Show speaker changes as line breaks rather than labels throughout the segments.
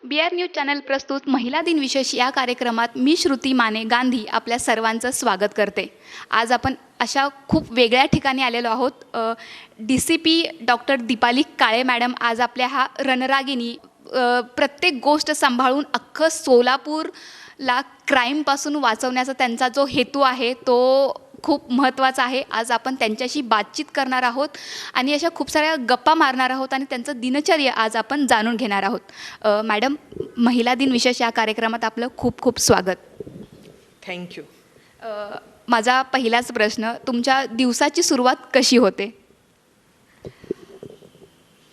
BR news channel प्रस्तुत महिला दिन विशेष या कार्यक्रमात मी श्रुती माने गांधी आपल्या सर्वांचं स्वागत करते. आज आपण अशा खूप वेगळ्या ठिकाणी आलेलो आहोत. DCP डॉक्टर दीपाली काळे मॅडम आज आपल्या हा रणरागिणी प्रत्येक गोष्ट सांभाळून अख्खं सोलापूरला क्राईमपासून वाचवण्याचा त्यांचा जो हेतू आहे तो खूप महत्त्वाचा आहे. आज आपण त्यांच्याशी बातचीत करणार आहोत आणि अशा खूप साऱ्या गप्पा मारणार आहोत आणि त्यांचं दिनचर्या आज आपण जाणून घेणार आहोत. मॅडम, महिला दिन विशेष या कार्यक्रमात आपलं खूप खूप स्वागत.
थँक्यू.
माझा पहिलाच प्रश्न, तुमच्या दिवसाची सुरुवात कशी होते?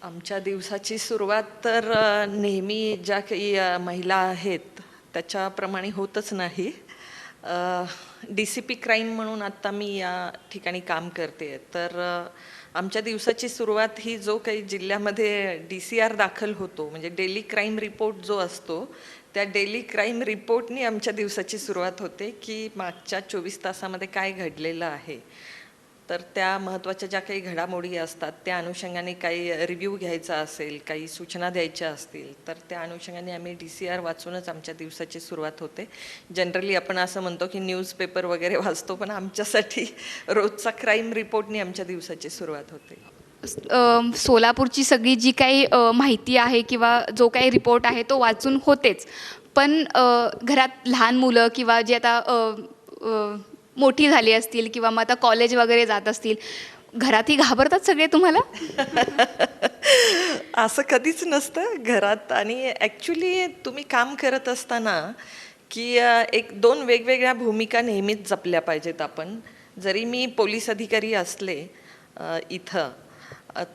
आमच्या दिवसाची सुरुवात तर नेहमी ज्या काही महिला आहेत त्याच्याप्रमाणे होतच नाही. DCP क्राईम म्हणून आत्ता मी या ठिकाणी काम करते. तर आमच्या दिवसाची सुरुवात ही जो काही जिल्ह्यामध्ये DCR दाखल होतो, म्हणजे डेली क्राईम रिपोर्ट जो असतो, त्या डेली क्राईम रिपोर्टनी आमच्या दिवसाची सुरुवात होते की मागच्या 24 तासामध्ये काय घडलेलं आहे. तर त्या महत्त्वाच्या ज्या काही घडामोडी असतात त्या अनुषंगाने काही रिव्ह्यू घ्यायचा असेल, काही सूचना द्यायच्या असतील, तर त्या अनुषंगाने आम्ही DCR वाचूनच आमच्या दिवसाची सुरुवात होते. जनरली आपण असं म्हणतो की न्यूजपेपर वगैरे वाचतो, पण आमच्यासाठी रोजचा क्राईम रिपोर्टनी आमच्या दिवसाची सुरुवात होते.
सोलापूरची सगळी जी काही माहिती आहे किंवा जो काही रिपोर्ट आहे तो वाचून होतेच, पण घरात लहान मुलं किंवा जे आता मोठी झाली असतील किंवा मग आता कॉलेज वगैरे जात असतील, घरातही घाबरतात सगळे तुम्हाला?
असं कधीच नसतं घरात. आणि ॲक्च्युली तुम्ही काम करत असताना की एक दोन वेगवेगळ्या भूमिका नेहमीच जपल्या पाहिजेत आपण. जरी मी पोलीस अधिकारी असले इथं,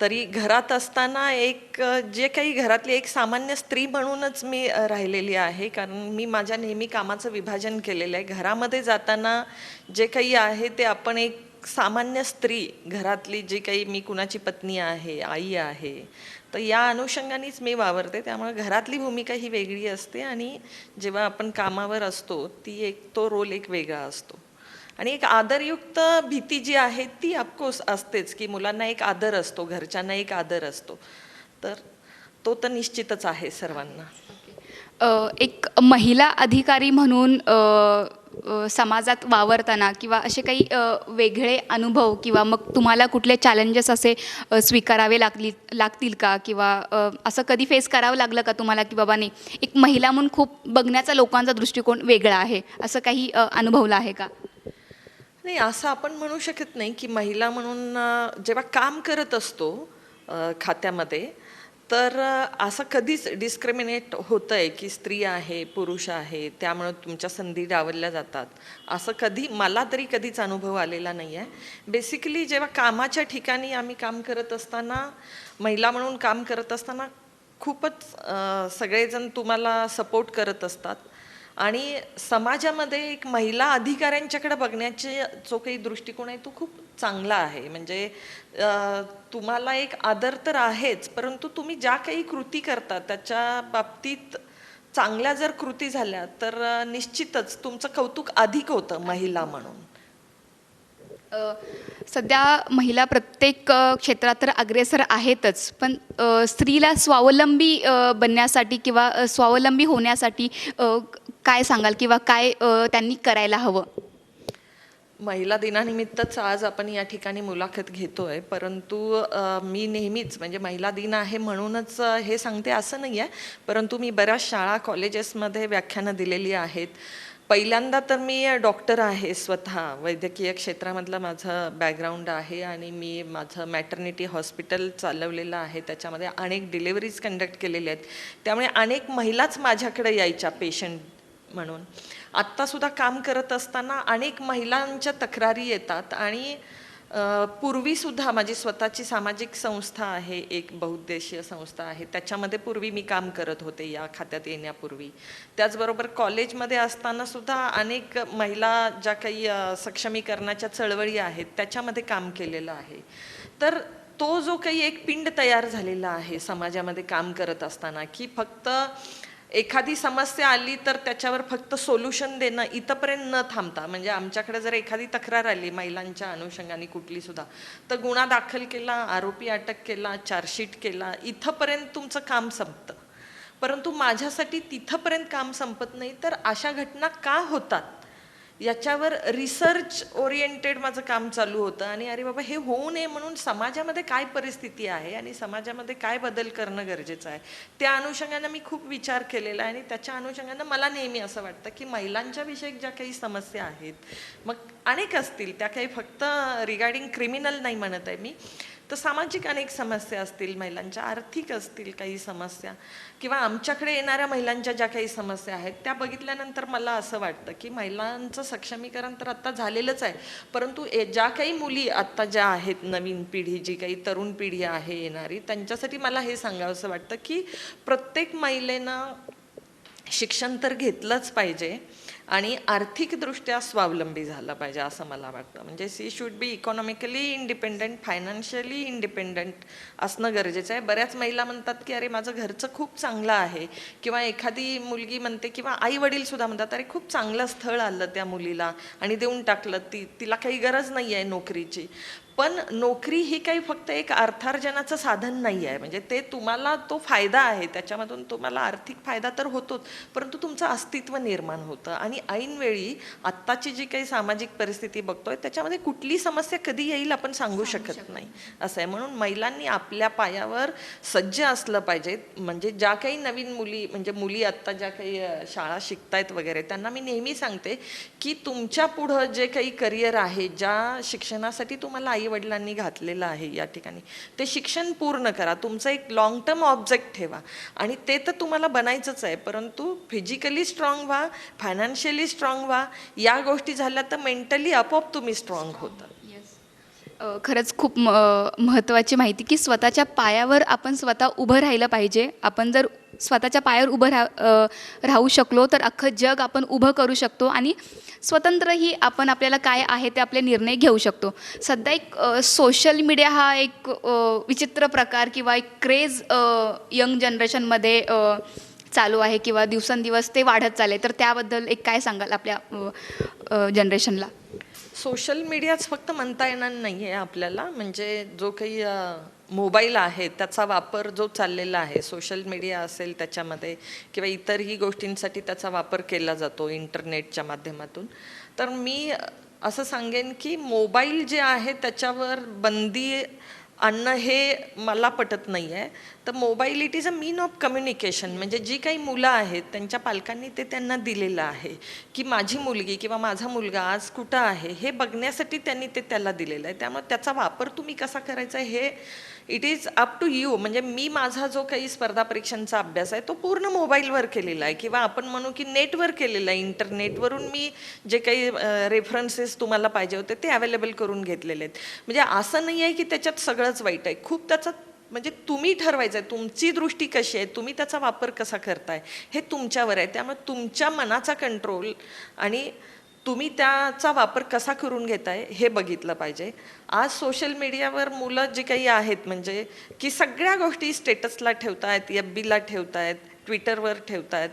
तरी घरात असताना एक जे काही घरातली एक सामान्य स्त्री म्हणूनच मी राहिलेली आहे. कारण मी माझ्या नेहमी कामाचं विभाजन केलेलं आहे. घरामध्ये जाताना जे काही आहे ते आपण एक सामान्य स्त्री, घरातली जी काही, मी कुणाची पत्नी आहे, आई आहे, तर या अनुषंगानेच मी वावरते. त्यामुळे घरातली भूमिका ही वेगळी असते आणि जेव्हा आपण कामावर असतो तो रोल एक वेगळा असतो. आणि एक आदरयुक्त भीती जी आहे ती ऑफकोर्स असतेच, की मुलांना एक आदर असतो, घरच्यांना एक आदर असतो. तर तो तर निश्चितच आहे सर्वांना.
एक महिला अधिकारी म्हणून समाजात वावरताना किंवा असे काही वेगळे अनुभव किंवा मग तुम्हाला कुठले चॅलेंजेस असे स्वीकारावे लागतील का? किंवा असं कधी फेस करावं लागलं का तुम्हाला, की बाबा नाही, एक महिला म्हणून खूप बघण्याचा लोकांचा दृष्टिकोन वेगळा आहे, असं काही अनुभवलं आहे का?
नाही, असं आपण म्हणू शकत नाही की महिला म्हणून जेव्हा काम करत असतो खात्यामध्ये, तर असं कधीच डिस्क्रिमिनेट होतं आहे की स्त्री आहे, पुरुष आहे, त्यामुळं तुमच्या संधी डावलल्या जातात, असं कधी मला तरी कधीच अनुभव आलेला नाही आहे. बेसिकली जेव्हा कामाच्या ठिकाणी आम्ही काम करत असताना, महिला म्हणून काम करत असताना खूपच सगळेजण तुम्हाला सपोर्ट करत असतात. आणि समाजामध्ये एक महिला अधिकाऱ्यांच्याकडे बघण्याचे जो काही दृष्टिकोन आहे तो खूप चांगला आहे. म्हणजे तुम्हाला एक आदर तर आहेच, परंतु तुम्ही ज्या काही कृती करता त्याच्या बाबतीत चांगल्या जर कृती झाल्या तर निश्चितच तुमचं कौतुक अधिक होतं महिला म्हणून.
सध्या महिला प्रत्येक क्षेत्रात तर अग्रेसर आहेतच, पण स्त्रीला स्वावलंबी बनण्यासाठी किंवा स्वावलंबी होण्यासाठी काय सांगाल किंवा काय त्यांनी करायला हवं?
महिला दिनानिमित्तच आज आपण या ठिकाणी मुलाखत घेतोय, परंतु मी नेहमीच, म्हणजे महिला दिन आहे म्हणूनच हे सांगते असं नाही आहे, परंतु मी बऱ्याच शाळा कॉलेजेसमध्ये व्याख्यानं दिलेली आहेत. पहिल्यांदा तर मी डॉक्टर आहे, स्वतः वैद्यकीय क्षेत्रामधलं माझं बॅकग्राऊंड आहे आणि मी माझं मॅटर्निटी हॉस्पिटल चालवलेलं आहे. त्याच्यामध्ये अनेक डिलेवरीज कंडक्ट केलेल्या आहेत. त्यामुळे अनेक महिलाच माझ्याकडे यायच्या पेशंट म्हणून. आत्तासुद्धा काम करत असताना अनेक महिलांच्या तक्रारी येतात. आणि पूर्वीसुद्धा माझी स्वतःची सामाजिक संस्था आहे, एक बहुउद्देशीय संस्था आहे, त्याच्यामध्ये पूर्वी मी काम करत होते या खात्यात येण्यापूर्वी. त्याचबरोबर कॉलेजमध्ये असतानासुद्धा अनेक महिला ज्या काही सक्षमीकरणाच्या चळवळी आहेत त्याच्यामध्ये काम केलेलं आहे. तर तो जो काही एक पिंड तयार झालेला आहे समाजामध्ये काम करत असताना, की फक्त एखादी समस्या आली तर त्याच्यावर फक्त सोल्युशन देणं इथपर्यंत न थांबता, म्हणजे आमच्याकडे जर एखादी तक्रार आली महिलांच्या अनुषंगाने कुठली सुद्धा, तर गुन्हा दाखल केला, आरोपी अटक केला, चार्जशीट केला, इथपर्यंत तुमचं काम संपतं. परंतु माझ्यासाठी तिथंपर्यंत काम संपत नाही, तर अशा घटना का होतात याच्यावर रिसर्च ओरिएंटेड माझं काम चालू होतं. आणि अरे बाबा, हे होऊ नये म्हणून समाजामध्ये काय परिस्थिती आहे आणि समाजामध्ये काय बदल करणं गरजेचं आहे, त्या अनुषंगानं मी खूप विचार केलेला आहे. आणि त्याच्या अनुषंगानं मला नेहमी असं वाटतं की महिलांच्या विषयक ज्या काही समस्या आहेत, मग अनेक असतील, त्या काही फक्त रिगार्डिंग क्रिमिनल नाही म्हणत आहे मी, तर सामाजिक अनेक समस्या असतील महिलांच्या, आर्थिक असतील काही समस्या, किंवा आमच्याकडे येणाऱ्या महिलांच्या ज्या काही समस्या आहेत त्या बघितल्यानंतर मला असं वाटतं की महिलांचं सक्षमीकरण तर आत्ता झालेलंच आहे, परंतु ज्या काही मुली आत्ता ज्या आहेत, नवीन पिढी, जी काही तरुण पिढी आहे येणारी, त्यांच्यासाठी मला हे सांगावंसं वाटतं की प्रत्येक महिलेनं शिक्षण तर घेतलंच पाहिजे आणि आर्थिकदृष्ट्या स्वावलंबी झालं पाहिजे असं मला वाटतं. म्हणजे she should be economically independent, financially independent असणं गरजेचं आहे. बऱ्याच महिला म्हणतात की अरे माझं घरचं खूप चांगलं आहे, किंवा एखादी मुलगी म्हणते किंवा आई वडील सुद्धा म्हणतात अरे खूप चांगलं स्थळ आलं त्या मुलीला आणि देऊन टाकलं, तिला काही गरज नाही आहे नोकरीची. पण नोकरी ही काही फक्त एक अर्थार्जनाचं साधन नाही आहे. म्हणजे ते तुम्हाला तो फायदा आहे, त्याच्यामधून तुम्हाला आर्थिक फायदा तर होतोच, परंतु तुमचं अस्तित्व निर्माण होतं. आणि ऐनवेळी आत्ताची जी काही सामाजिक परिस्थिती बघतोय त्याच्यामध्ये कुठली समस्या कधी येईल आपण सांगू शकत नाही असं आहे. म्हणून महिलांनी आपल्या पायावर सज्ज असलं पाहिजे. म्हणजे ज्या काही नवीन मुली, म्हणजे मुली आत्ता ज्या काही शाळा शिकतायत वगैरे, त्यांना मी नेहमी सांगते की तुमच्या पुढं जे काही करिअर आहे, ज्या शिक्षणासाठी तुम्हाला आई वडिलांनी घातलेलं आहे या ठिकाणी, ते शिक्षण पूर्ण करा. तुमचं एक लॉंग टर्म ऑब्जेक्ट ठेवा आणि ते तर तुम्हाला बनायचंच आहे, परंतु फिजिकली स्ट्रॉंग व्हा, फायनान्शियली स्ट्रॉंग व्हा. या गोष्टी झाल्या तर मेंटली आपोआप तुम्ही स्ट्रॉंग होता.
खरंच खूप महत्त्वाची माहिती की स्वतःच्या पायावर आपण स्वतः उभं राहिलं पाहिजे. आपण जर स्वतःच्या पायावर उभं राहू शकलो तर अख्खं जग आपण उभं करू शकतो आणि स्वतंत्रही आपण आपल्याला काय आहे ते आपले निर्णय घेऊ शकतो. सध्या एक सोशल मीडिया हा एक विचित्र प्रकार किंवा एक क्रेज यंग जनरेशनमध्ये चालू आहे किंवा दिवसेंदिवस ते वाढत चालले, तर त्याबद्दल एक काय सांगाल आपल्या जनरेशनला?
सोशल मीडियाच फक्त म्हणता येणार नाही आहे आपल्याला. म्हणजे जो काही मोबाईल आहे त्याचा वापर जो चाललेला आहे, सोशल मीडिया असेल त्याच्यामध्ये, किंवा इतरही गोष्टींसाठी त्याचा वापर केला जातो इंटरनेटच्या माध्यमातून, तर मी असं सांगेन की मोबाईल जे आहे त्याच्यावर बंदी आणणं हे मला पटत नाही आहे. तर mobile it is a mean of communication. म्हणजे जी काही मुलं आहेत त्यांच्या पालकांनी ते त्यांना दिलेलं आहे की माझी मुलगी किंवा माझा मुलगा आज कुठं आहे हे बघण्यासाठी त्यांनी ते त्याला दिलेलं आहे. त्यामुळे त्याचा वापर तुम्ही कसा करायचा हे it is up to you. म्हणजे मी माझा जो काही स्पर्धा परीक्षांचा अभ्यास आहे तो पूर्ण मोबाईलवर केलेला आहे, किंवा आपण म्हणू की नेटवर केलेला आहे. इंटरनेटवरून मी जे काही रेफरन्सेस तुम्हाला पाहिजे होते ते अवेलेबल करून घेतलेले आहेत. म्हणजे असं नाही आहे की त्याच्यात सगळंच वाईट आहे. खूप त्याचा म्हणजे तुम्ही ठरवायचं आहे तुमची दृष्टी कशी आहे, तुम्ही त्याचा वापर कसा करताय हे तुमच्यावर आहे. त्यामुळे तुमच्या मनाचा कंट्रोल आणि तुम्ही त्याचा वापर कसा करून घेताय हे बघितलं पाहिजे. आज सोशल मीडियावर मुलं जी काही आहेत, म्हणजे की सगळ्या गोष्टी स्टेटसला ठेवतायत, FBला ठेवतायत, ट्विटरवर ठेवतायत.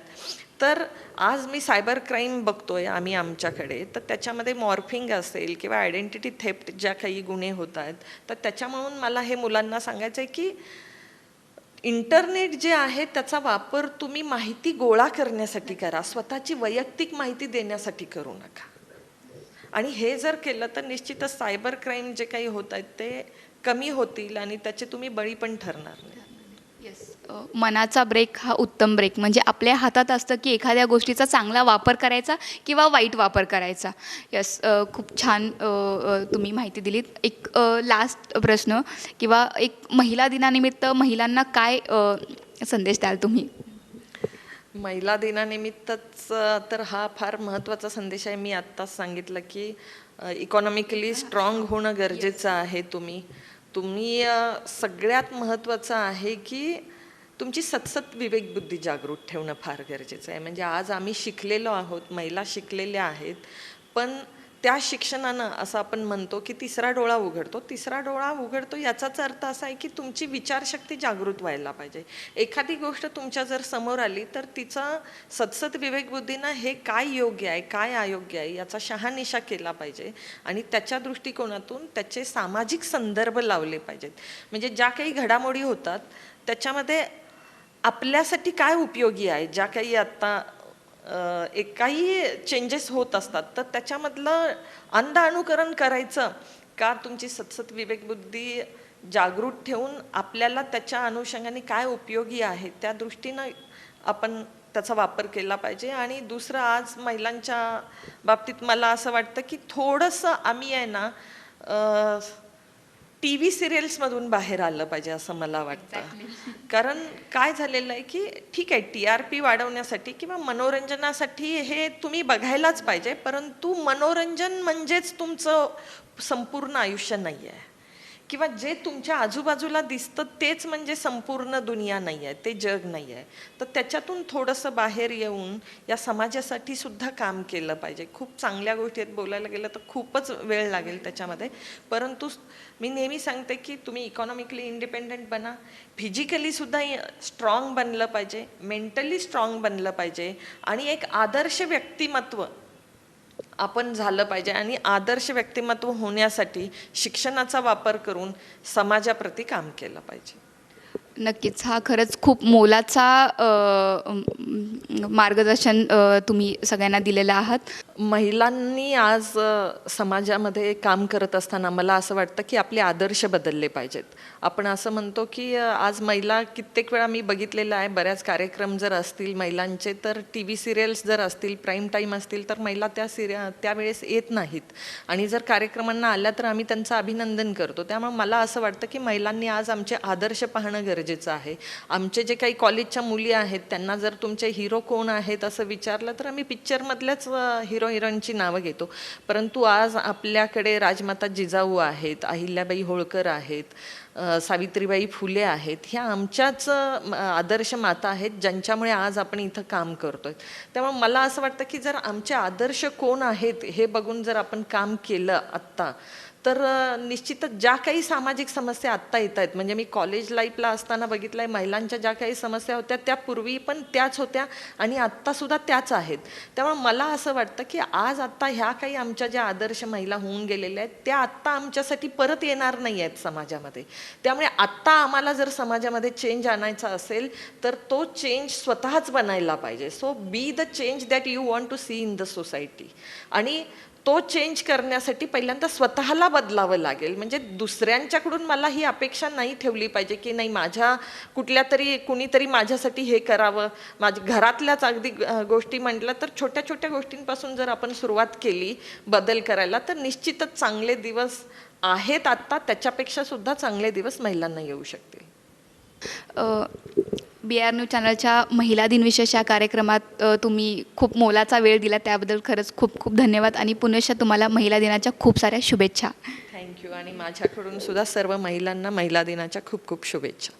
तर आज मी सायबर क्राईम बघतोय आम्ही आमच्याकडे, तर त्याच्यामध्ये मॉर्फिंग असेल किंवा आयडेंटिटी थेफ्ट ज्या काही गुन्हे होत आहेत, तर त्याच्यामुळून मला हे मुलांना सांगायचं आहे की इंटरनेट जे आहे त्याचा वापर तुम्ही माहिती गोळा करण्यासाठी करा, स्वतःची वैयक्तिक माहिती देण्यासाठी करू नका. आणि हे जर केलं तर निश्चितच सायबर क्राईम जे काही होत आहेत ते कमी होतील आणि त्याचे तुम्ही बळी पण ठरणार नाही.
येस, मनाचा ब्रेक हा उत्तम ब्रेक. म्हणजे आपल्या हातात असतं की एखाद्या गोष्टीचा चांगला वापर करायचा किंवा वाईट वापर करायचा. येस, खूप छान तुम्ही माहिती दिलीत. एक लास्ट प्रश्न, किंवा एक महिला दिनानिमित्त महिलांना काय संदेश द्याल तुम्ही?
महिला दिनानिमित्तच तर हा फार महत्त्वाचा संदेश आहे. मी आत्ताच सांगितलं की इकॉनॉमिकली स्ट्रॉंग होणं गरजेचं आहे. तुम्ही सगळ्यात महत्त्वाचं आहे की तुमची सतसत विवेकबुद्धी जागृत ठेवणं फार गरजेचं आहे. म्हणजे आज आम्ही शिकलेलो आहोत, महिला शिकलेल्या आहेत, पण त्या शिक्षणानं असं आपण म्हणतो की तिसरा डोळा उघडतो याचाच अर्थ असा आहे की तुमची विचारशक्ती जागृत व्हायला पाहिजे. एखादी गोष्ट तुमच्या जर समोर आली तर तिचा सतसत विवेकबुद्धीनं हे काय योग्य आहे काय अयोग्य आहे याचा शहानिशा केला पाहिजे आणि त्याच्या दृष्टिकोनातून त्याचे सामाजिक संदर्भ लावले पाहिजेत. म्हणजे ज्या काही घडामोडी होतात त्याच्यामध्ये आपल्यासाठी काय उपयोगी आहे, ज्या काही आत्ता एक काही चेंजेस होत असतात, तर त्याच्यामधलं अंध अनुकरण करायचं का तुमची सतसत विवेकबुद्धी जागृत ठेवून आपल्याला त्याच्या अनुषंगाने काय उपयोगी आहे त्या दृष्टीनं आपण त्याचा वापर केला पाहिजे. आणि दुसरं, आज महिलांच्या बाबतीत मला असं वाटतं की थोडंसं आम्ही आहे ना टी व्ही सिरियल्समधून बाहेर आलं पाहिजे असं मला वाटतं. कारण काय झालेलं आहे की ठीक आहे, TRP वाढवण्यासाठी किंवा मनोरंजनासाठी हे तुम्ही बघायलाच पाहिजे, परंतु मनोरंजन म्हणजेच तुमचं संपूर्ण आयुष्य नाही आहे, किंवा जे तुमच्या आजूबाजूला दिसतं तेच म्हणजे संपूर्ण दुनिया नाही आहे, ते जग नाही आहे. तर त्याच्यातून थोडंसं बाहेर येऊन या समाजासाठी सुद्धा काम केलं पाहिजे. खूप चांगल्या गोष्टी आहेत, बोलायला गेलं तर खूपच वेळ लागेल त्याच्यामध्ये, परंतु मी नेहमी सांगते की तुम्ही इकॉनॉमिकली इंडिपेंडंट बना, फिजिकली सुद्धा स्ट्रॉंग बनलं पाहिजे, मेंटली स्ट्रॉंग बनलं पाहिजे, आणि एक आदर्श व्यक्तिमत्व आपण झालं पाहिजे. आणि आदर्श व्यक्तिमत्व होण्यासाठी शिक्षणाचा वापर करून समाजाप्रती काम केलं पाहिजे.
नक्कीच, हा खरंच खूप मोलाचा मार्गदर्शन तुम्ही सगळ्यांना दिलेलं आहात.
महिलांनी आज समाजामध्ये काम करत असताना मला असं वाटतं की आपले आदर्श बदलले पाहिजेत. आपण असं म्हणतो की आज महिला, कित्येक वेळा मी बघितलेलं आहे, बऱ्याच कार्यक्रम जर असतील महिलांचे, तर टी व्ही सिरियल्स जर असतील, प्राईम टाईम असतील, तर महिला त्यावेळेस येत नाहीत, आणि जर कार्यक्रमांना आल्या तर आम्ही त्यांचं अभिनंदन करतो. त्यामुळे मला असं वाटतं की महिलांनी आज आमचे आदर्श पाहणं गरजेचं आहे. आमचे जे काही कॉलेजच्या मुली आहेत त्यांना जर तुमचे हिरो कोण आहेत असं विचारलं तर आम्ही पिक्चरमधल्याच हिरो हिरोईनची नावं घेतो, परंतु आज आपल्याकडे राजमाता जिजाऊ आहेत, अहिल्याबाई होळकर आहेत, सावित्रीबाई फुले आहेत. ह्या आमच्याच आदर्श माता आहेत, ज्यांच्यामुळे आज आपण इथं काम करतोय. त्यामुळे मला असं वाटतं की जर आमचे आदर्श कोण आहेत हे बघून जर आपण काम केलं आत्ता, तर निश्चितच ज्या काही सामाजिक समस्या आत्ता येत आहेत, म्हणजे मी कॉलेज लाईफला असताना बघितलं आहे, महिलांच्या ज्या काही समस्या होत्या त्या पूर्वी पण त्याच होत्या आणि आत्तासुद्धा त्याच आहेत. त्यामुळे मला असं वाटतं की आज आत्ता ह्या काही आमच्या ज्या आदर्श महिला होऊन गेलेल्या आहेत त्या आत्ता आमच्यासाठी परत येणार नाही आहेत समाजामध्ये. त्यामुळे आत्ता आम्हाला जर समाजामध्ये चेंज आणायचा असेल तर तो चेंज स्वतःच बनायला पाहिजे. So be the change that you want to see in the society. आणि तो चेंज करण्यासाठी पहिल्यांदा स्वतःला बदलावं लागेल. म्हणजे दुसऱ्यांच्याकडून मला ही अपेक्षा नाही ठेवली पाहिजे की नाही माझ्या कुणीतरी माझ्यासाठी हे करावं. माझ्या घरातल्याच अगदी गोष्टी म्हटलं तर छोट्या छोट्या गोष्टींपासून जर आपण सुरुवात केली बदल करायला, तर निश्चितच चांगले दिवस आहेत आत्ता, त्याच्यापेक्षा सुद्धा चांगले दिवस महिलांना येऊ शकतील.
BR न्यूज चॅनलच्या महिला दिनविशेष या कार्यक्रमात तुम्ही खूप मोलाचा वेळ दिला, त्याबद्दल खरंच खूप खूप धन्यवाद, आणि पुनश्च तुम्हाला महिला दिनाच्या खूप साऱ्या शुभेच्छा.
थँक्यू. आणि माझ्याकडून सुद्धा सर्व महिलांना महिला दिनाच्या खूप खूप शुभेच्छा.